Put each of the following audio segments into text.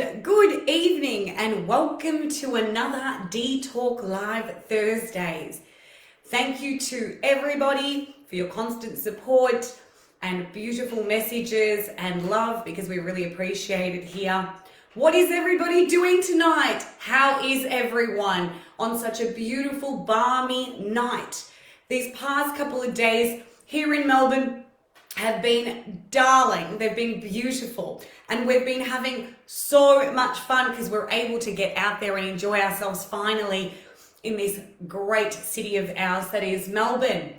and good evening and welcome to another Dee Talk Live Thursdays. Thank you to everybody for your constant support and beautiful messages and love, because we really appreciate it here. What is everybody doing tonight? How is everyone on such a beautiful balmy night? These past couple of days here in Melbourne have been darling. They've been beautiful, and we've been having so much fun because we're able to get out there and enjoy ourselves finally in this great city of ours that is Melbourne.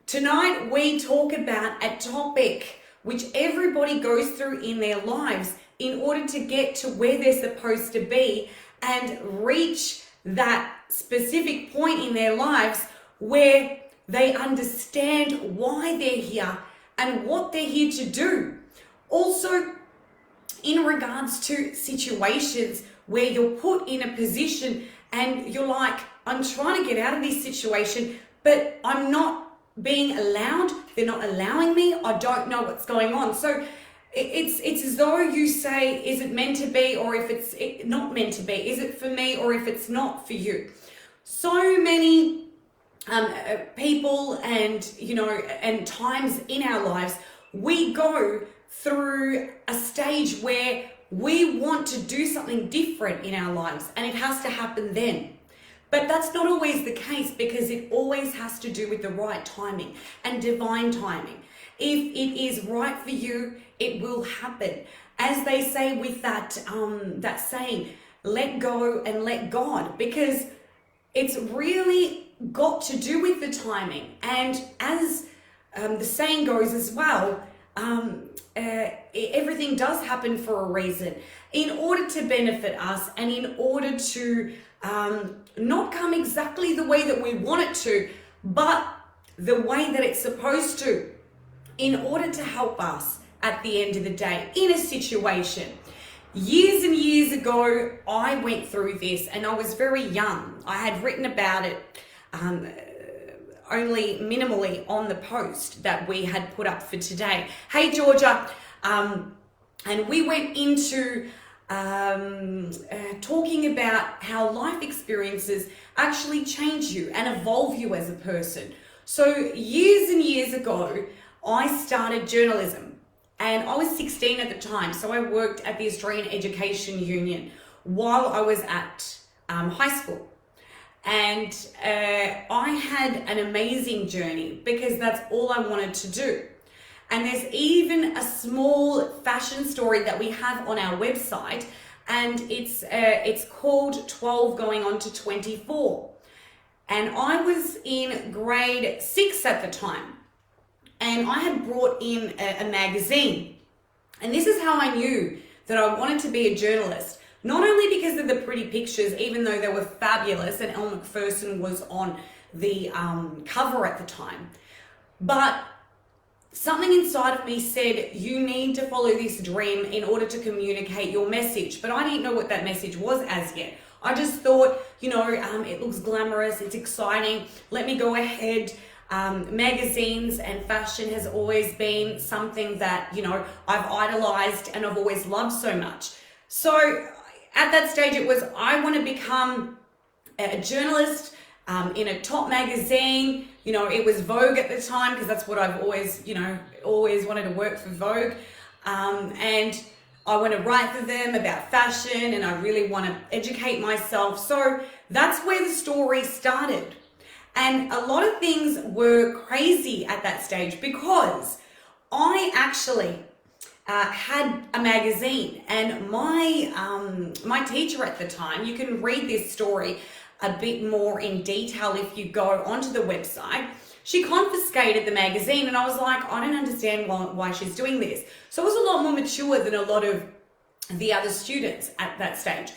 Tonight we talk about a topic which everybody goes through in their lives in order to get to where they're supposed to be and reach that specific point in their lives where they understand why they're here and what they're here to do. Also, in regards to situations where you're put in a position and you're like, I'm trying to get out of this situation, but I'm not being allowed. They're not allowing me. I don't know what's going on. So it's as though you say, is it meant to be, or if it's not meant to be? Is it for me, or if it's not for you? So many people and times in our lives, we go through a stage where we want to do something different in our lives, and it has to happen then. But that's not always the case, because it always has to do with the right timing and divine timing. If it is right for you, it will happen. As they say with that saying, let go and let God, because it's really got to do with the timing. And as the saying goes as well, everything does happen for a reason, in order to benefit us and in order to not come exactly the way that we want it to, but the way that it's supposed to, in order to help us at the end of the day in a situation. Years and years ago, I went through this, and I was very young. I had written about it only minimally on the post that we had put up for today. Hey, Georgia. And we went into talking about how life experiences actually change you and evolve you as a person. So years and years ago, I started journalism. And I was 16 at the time, so I worked at the Australian Education Union while I was at high school. And I had an amazing journey, because that's all I wanted to do. And there's even a small fashion story that we have on our website, and it's called 12 going on to 24. And I was in grade 6 at the time. And I had brought in a magazine. And this is how I knew that I wanted to be a journalist. Not only because of the pretty pictures, even though they were fabulous, and Elle Macpherson was on the cover at the time, but something inside of me said, you need to follow this dream in order to communicate your message. But I didn't know what that message was as yet. I just thought, it looks glamorous, it's exciting, let me go ahead. Magazines and fashion has always been something that, I've idolized and I've always loved so much. So at that stage, it was, I want to become a journalist in a top magazine. It was Vogue at the time, because that's what I've always, always wanted to work for Vogue. And I want to write for them about fashion, and I really want to educate myself. So that's where the story started. And a lot of things were crazy at that stage, because I actually had a magazine, and my teacher at the time, you can read this story a bit more in detail if you go onto the website. She confiscated the magazine, and I was like, I don't understand why she's doing this. So I was a lot more mature than a lot of the other students at that stage.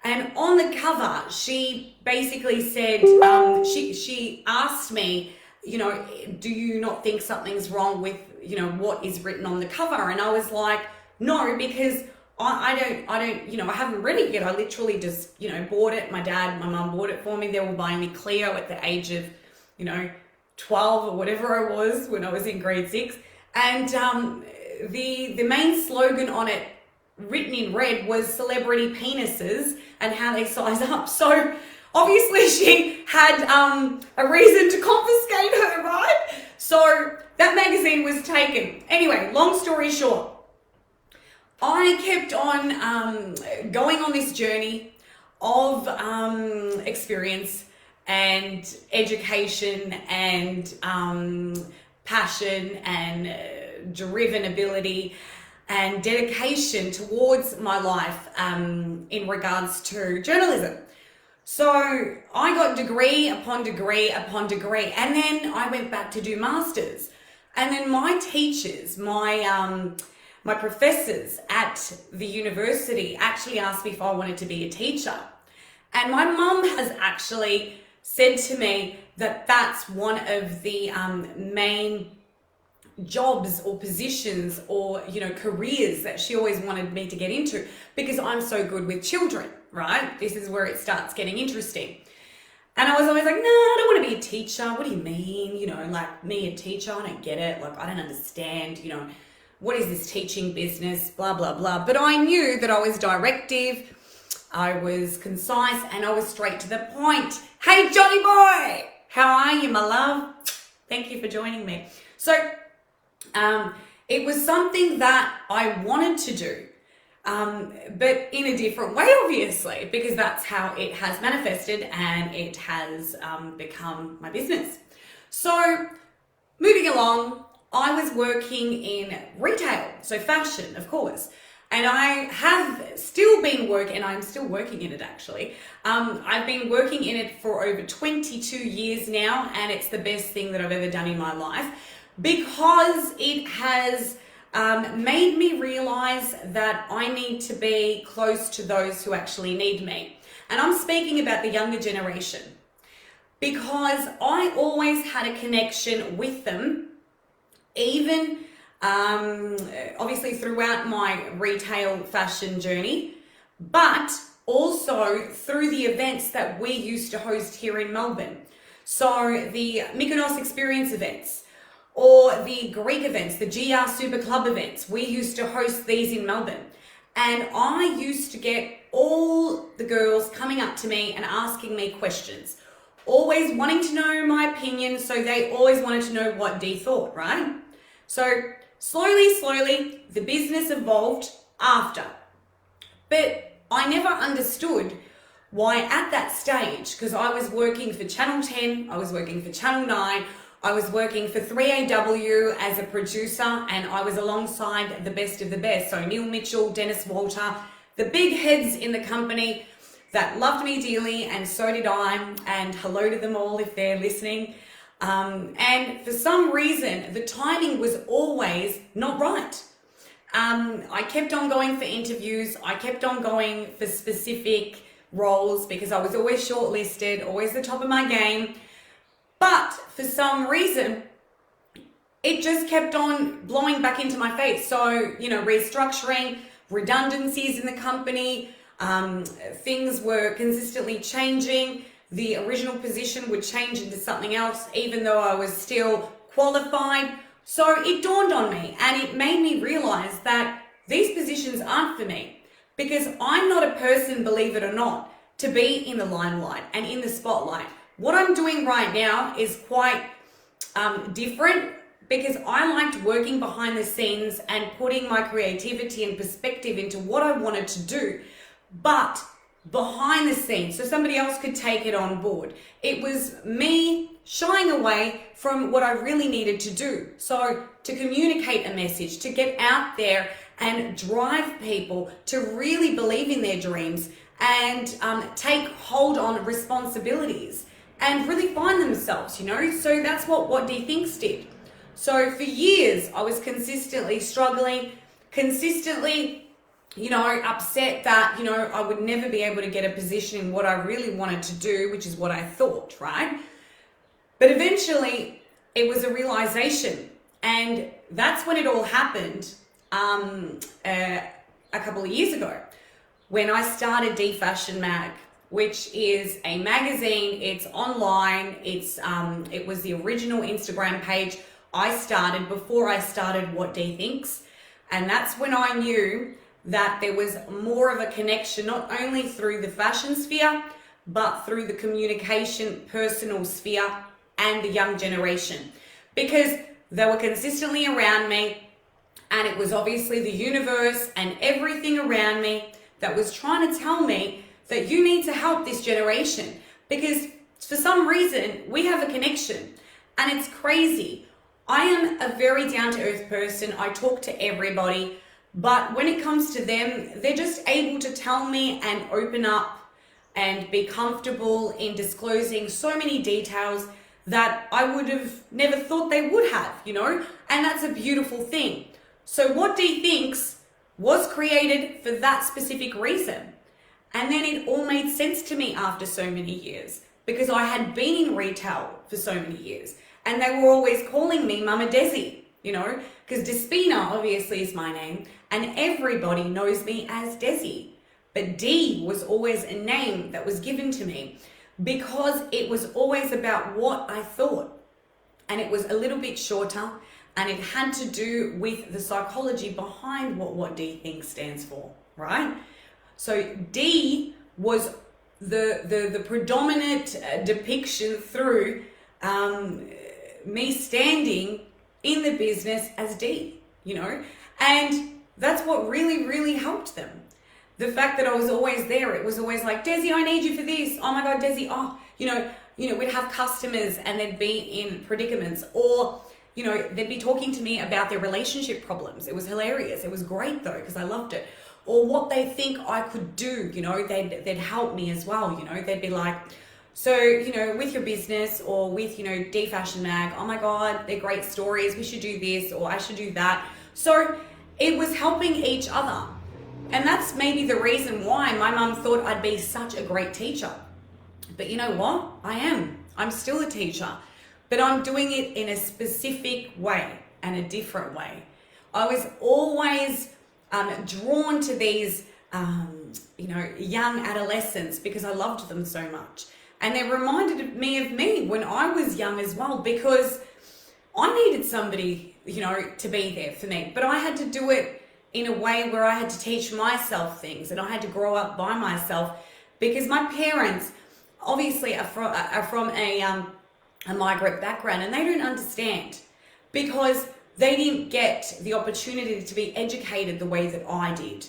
And on the cover, she basically said, she asked me, do you not think something's wrong with, what is written on the cover? And I was like, no, because I haven't read it yet. I literally just, bought it. My mum bought it for me. They were buying me Cleo at the age of, 12 or whatever I was when I was in grade 6. And the main slogan on it written in red was celebrity penises and how they size up. So obviously she had a reason to confiscate her, right? So that magazine was taken. Anyway, long story short, I kept on going on this journey of experience and education and passion and driven ability and dedication towards my life in regards to journalism. So I got degree upon degree upon degree, and then I went back to do masters. And then my teachers, my professors at the university actually asked me if I wanted to be a teacher. And my mum has actually said to me that that's one of the main jobs or positions or, careers that she always wanted me to get into, because I'm so good with children, right? This is where it starts getting interesting. And I was always like, no, I don't want to be a teacher. What do you mean? Like me, a teacher, I don't get it. Like, I don't understand, what is this teaching business, blah, blah, blah. But I knew that I was directive, I was concise, and I was straight to the point. Hey, Johnny boy, how are you, my love? Thank you for joining me. So it was something that I wanted to do, but in a different way, obviously, because that's how it has manifested and it has become my business. So moving along, I was working in retail, so fashion, of course. And I have still been and I'm still working in it actually. I've been working in it for over 22 years now, and it's the best thing that I've ever done in my life, because it has made me realize that I need to be close to those who actually need me. And I'm speaking about the younger generation, because I always had a connection with them, even obviously throughout my retail fashion journey, but also through the events that we used to host here in Melbourne. So the Mykonos Experience events, or the Greek events, the GR Super Club events, we used to host these in Melbourne. And I used to get all the girls coming up to me and asking me questions, always wanting to know my opinion, so they always wanted to know what Dee thought, right? So slowly, the business evolved after. But I never understood why at that stage, because I was working for Channel 10, I was working for Channel 9, I was working for 3AW as a producer, and I was alongside the best of the best. So Neil Mitchell, Dennis Walter, the big heads in the company that loved me dearly, and so did I, and hello to them all if they're listening. And for some reason, the timing was always not right. I kept on going for interviews. I kept on going for specific roles because I was always shortlisted, always the top of my game. But for some reason, it just kept on blowing back into my face. So, restructuring, redundancies in the company, things were consistently changing. The original position would change into something else, even though I was still qualified. So it dawned on me, and it made me realize that these positions aren't for me, because I'm not a person, believe it or not, to be in the limelight and in the spotlight. What I'm doing right now is quite different, because I liked working behind the scenes and putting my creativity and perspective into what I wanted to do, but behind the scenes, so somebody else could take it on board. It was me shying away from what I really needed to do. So to communicate a message, to get out there and drive people to really believe in their dreams and take hold on responsibilities and really find themselves, So that's what Dee Thinks did. So for years, I was consistently struggling, upset that, I would never be able to get a position in what I really wanted to do, which is what I thought, right? But eventually it was a realization, and that's when it all happened a couple of years ago, when I started Dee Fashion Mag, which is a magazine. It's online. It was the original Instagram page I started before I started What Dee Thinks. And that's when I knew that there was more of a connection, not only through the fashion sphere, but through the communication, personal sphere, and the young generation. Because they were consistently around me, and it was obviously the universe and everything around me that was trying to tell me that you need to help this generation. Because for some reason, we have a connection, and it's crazy. I am a very down-to-earth person. I talk to everybody, but when it comes to them, they're just able to tell me and open up and be comfortable in disclosing so many details that I would have never thought they would have, and that's a beautiful thing. So what Dee Thinks was created for that specific reason. And then it all made sense to me after so many years, because I had been in retail for so many years, and they were always calling me Mama Desi, because Despina obviously is my name, and everybody knows me as Desi. But Dee was always a name that was given to me because it was always about what I thought. And it was a little bit shorter, and it had to do with the psychology behind what Dee Thinks stands for, right? So Dee was the predominant depiction through me standing in the business as Dee, and that's what really, really helped them. The fact that I was always there, it was always like, Desi, I need you for this. Oh my God, Desi, we'd have customers and they'd be in predicaments, or, they'd be talking to me about their relationship problems. It was hilarious. It was great though, because I loved it. Or what they think I could do, they'd help me as well, they'd be like, so, with your business or with, D Fashion Mag, oh my God, they're great stories. We should do this, or I should do that. So it was helping each other. And that's maybe the reason why my mum thought I'd be such a great teacher. But you know what? I am. I'm still a teacher, but I'm doing it in a specific way and a different way. I was always drawn to these, young adolescents because I loved them so much. And they reminded me of me when I was young as well, because I needed somebody, to be there for me, but I had to do it in a way where I had to teach myself things, and I had to grow up by myself, because my parents obviously are from a migrant background, and they don't understand, because they didn't get the opportunity to be educated the way that I did.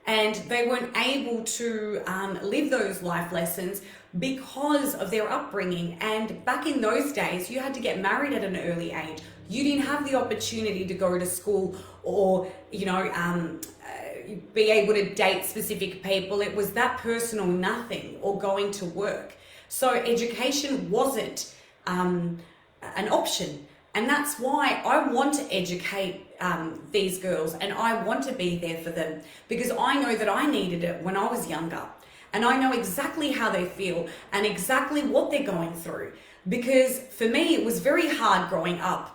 And they weren't able to live those life lessons because of their upbringing. And back in those days, you had to get married at an early age. You didn't have the opportunity to go to school or, be able to date specific people. It was that personal nothing, or going to work. So education wasn't an option. And that's why I want to educate these girls, and I want to be there for them, because I know that I needed it when I was younger, and I know exactly how they feel and exactly what they're going through. Because for me, it was very hard growing up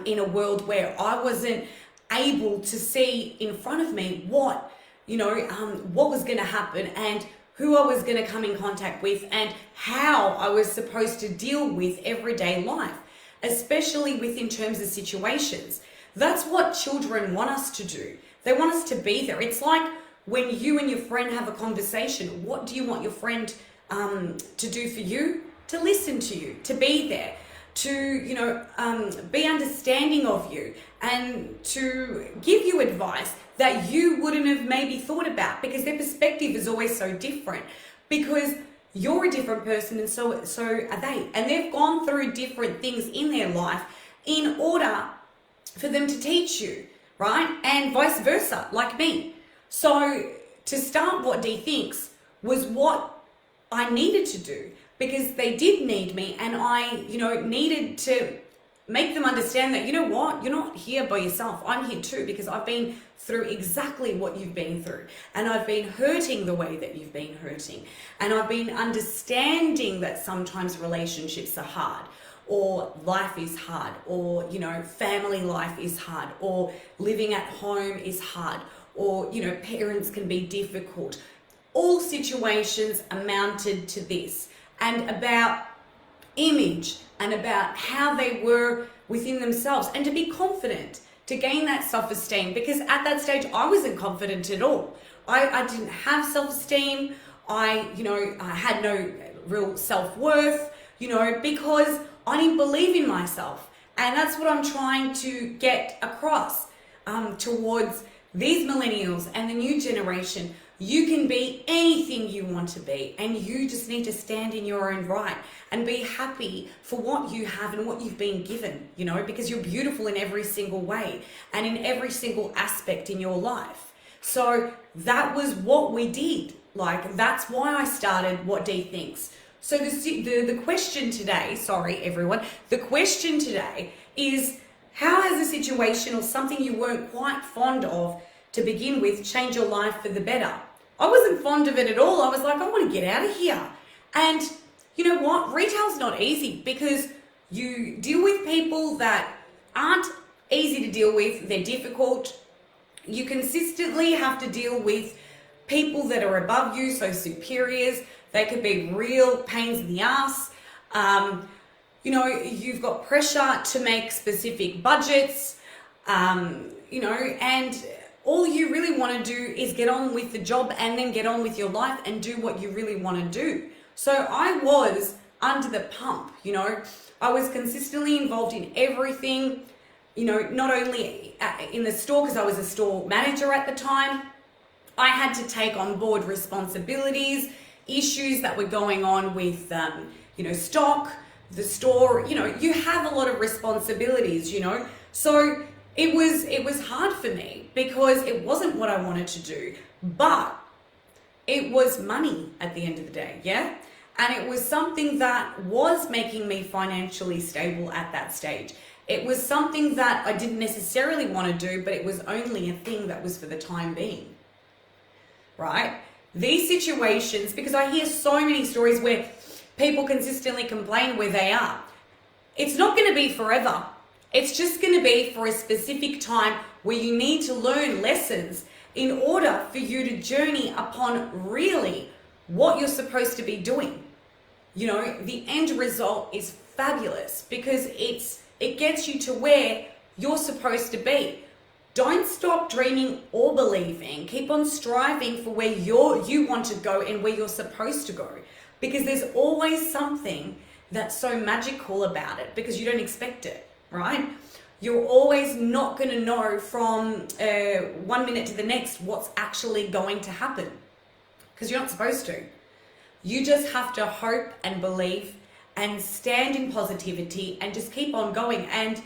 in a world where I wasn't able to see in front of me what was going to happen, and who I was going to come in contact with, and how I was supposed to deal with everyday life, especially within terms of situations. That's what children want us to do. They want us to be there. It's like when you and your friend have a conversation. What do you want your friend to do for you? To listen to you, to be there, to be understanding of you, and to give you advice that you wouldn't have maybe thought about, because their perspective is always so different, because you're a different person and so are they, and they've gone through different things in their life in order for them to teach you, right? And vice versa, like me. So to start What Dee Thinks was what I needed to do, because they did need me, and I needed to make them understand that, you're not here by yourself. I'm here too, because I've been through exactly what you've been through, and I've been hurting the way that you've been hurting, and I've been understanding that sometimes relationships are hard, or life is hard, or family life is hard, or living at home is hard, or parents can be difficult. All situations amounted to this, and about image, and about how they were within themselves, and to be confident to gain that self-esteem, because at that stage I wasn't confident at all. I didn't have self-esteem. I had no real self-worth, because I didn't believe in myself. And that's what I'm trying to get across towards these millennials and the new generation. You can be anything you want to be, and you just need to stand in your own right and be happy for what you have and what you've been given, because you're beautiful in every single way and in every single aspect in your life. So that was what we did. That's why I started What Dee Thinks. So the question today, sorry everyone, the question today is, how has a situation or something you weren't quite fond of to begin with change your life for the better? I wasn't fond of it at all. I was like, I want to get out of here. And you know what? Retail's not easy, because you deal with people that aren't easy to deal with. They're difficult. You consistently have to deal with people that are above you, so superiors. They could be real pains in the ass. You've got pressure to make specific budgets, and all you really want to do is get on with the job and then get on with your life and do what you really want to do. So I was under the pump, I was consistently involved in everything, not only in the store, because I was a store manager at the time. I had to take on board responsibilities, issues that were going on with, stock, the store, you have a lot of responsibilities, So it was hard for me, because it wasn't what I wanted to do, but it was money at the end of the day, yeah? And it was something that was making me financially stable at that stage. It was something that I didn't necessarily want to do, but it was only a thing that was for the time being, right? These situations, because I hear so many stories where people consistently complain where they are. It's not going to be forever. It's just going to be for a specific time where you need to learn lessons in order for you to journey upon really what you're supposed to be doing. The end result is fabulous, because it gets you to where you're supposed to be. Don't stop dreaming or believing. Keep on striving for where you want to go and where you're supposed to go, because there's always something that's so magical about it, because you don't expect it, right? You're always not going to know from 1 minute to the next what's actually going to happen, because you're not supposed to. You just have to hope and believe and stand in positivity and just keep on going and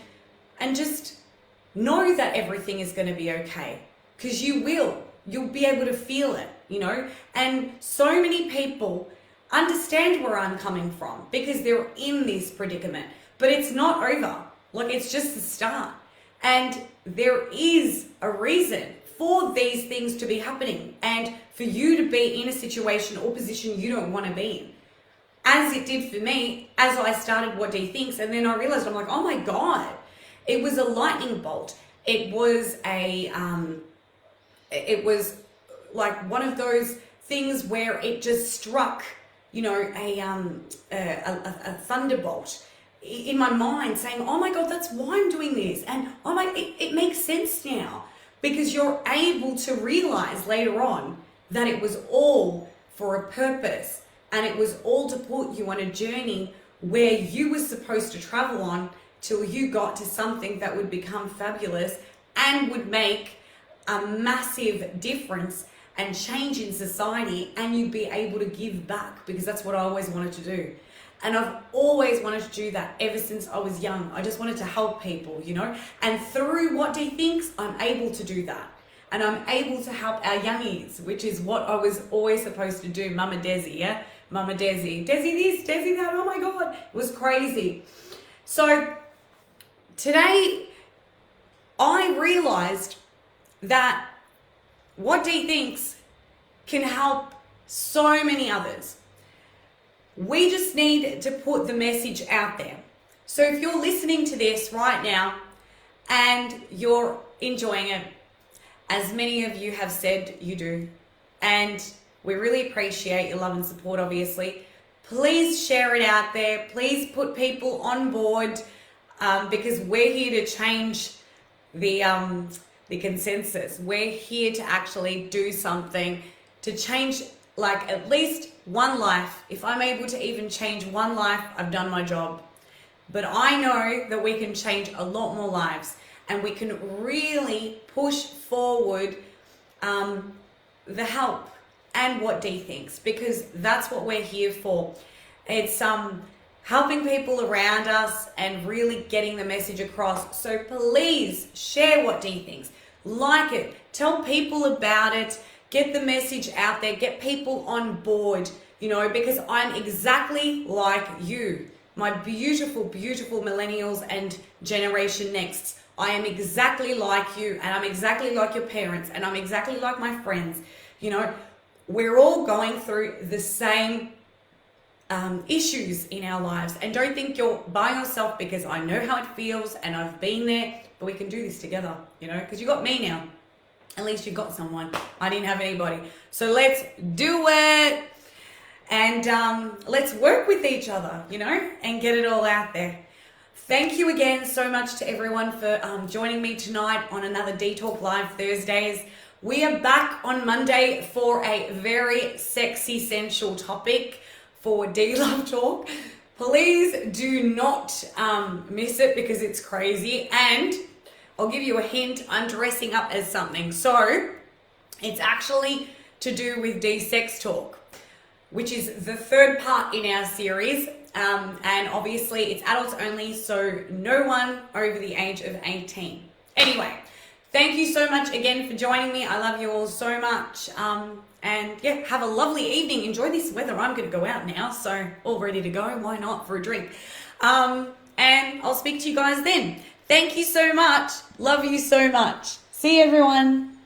just know that everything is going to be okay, because you'll be able to feel it, and so many people understand where I'm coming from, because they're in this predicament, but it's not over. It's just the start, and there is a reason for these things to be happening and for you to be in a situation or position you don't want to be in, as it did for me as I started What Dee Thinks. And then I realized, I'm like, oh my God, it was a lightning bolt. It was like one of those things where it just struck, a thunderbolt in my mind, saying, oh my God, that's why I'm doing this. And it makes sense now, because you're able to realize later on that it was all for a purpose, and it was all to put you on a journey where you were supposed to travel on till you got to something that would become fabulous and would make a massive difference and change in society, and you'd be able to give back, because that's what I always wanted to do. And I've always wanted to do that ever since I was young. I just wanted to help people, and through What Dee Thinks, I'm able to do that. And I'm able to help our youngies, which is what I was always supposed to do. Mama Desi, yeah? Mama Desi. Desi this, Desi that, oh my God, it was crazy. So today, I realized that What Dee Thinks can help so many others. We just need to put the message out there. So if you're listening to this right now and you're enjoying it, as many of you have said you do, and we really appreciate your love and support, obviously, please share it out there. Please put people on board, because we're here to change the consensus. We're here to actually do something to change, like, at least one life. If I'm able to even change one life, I've done my job. But I know that we can change a lot more lives, and we can really push forward the help and what Dee thinks, because that's what we're here for. It's helping people around us and really getting the message across. So please share what Dee thinks, like it, tell people about it, get the message out there, get people on board, you know, because I'm exactly like you, my beautiful, beautiful millennials and Generation Next. I am exactly like you, and I'm exactly like your parents, and I'm exactly like my friends. You know, we're all going through the same issues in our lives, and don't think you're by yourself, because I know how it feels and I've been there, but we can do this together, you know, because you got me now. At least you got someone. I didn't have anybody. So let's do it, and let's work with each other, you know, and get it all out there. Thank you again so much to everyone for joining me tonight on another Dee Talk Live Thursdays. We are back on Monday for a very sexy, sensual topic for Dee Love Talk. Please do not miss it, because it's crazy. And I'll give you a hint, I'm dressing up as something. So it's actually to do with Dee Sex Talk, which is the third part in our series. And obviously it's adults only, so no one over the age of 18. Anyway, thank you so much again for joining me. I love you all so much. And yeah, have a lovely evening. Enjoy this weather. I'm going to go out now, so all ready to go. Why not, for a drink? And I'll speak to you guys then. Thank you so much. Love you so much. See you, everyone.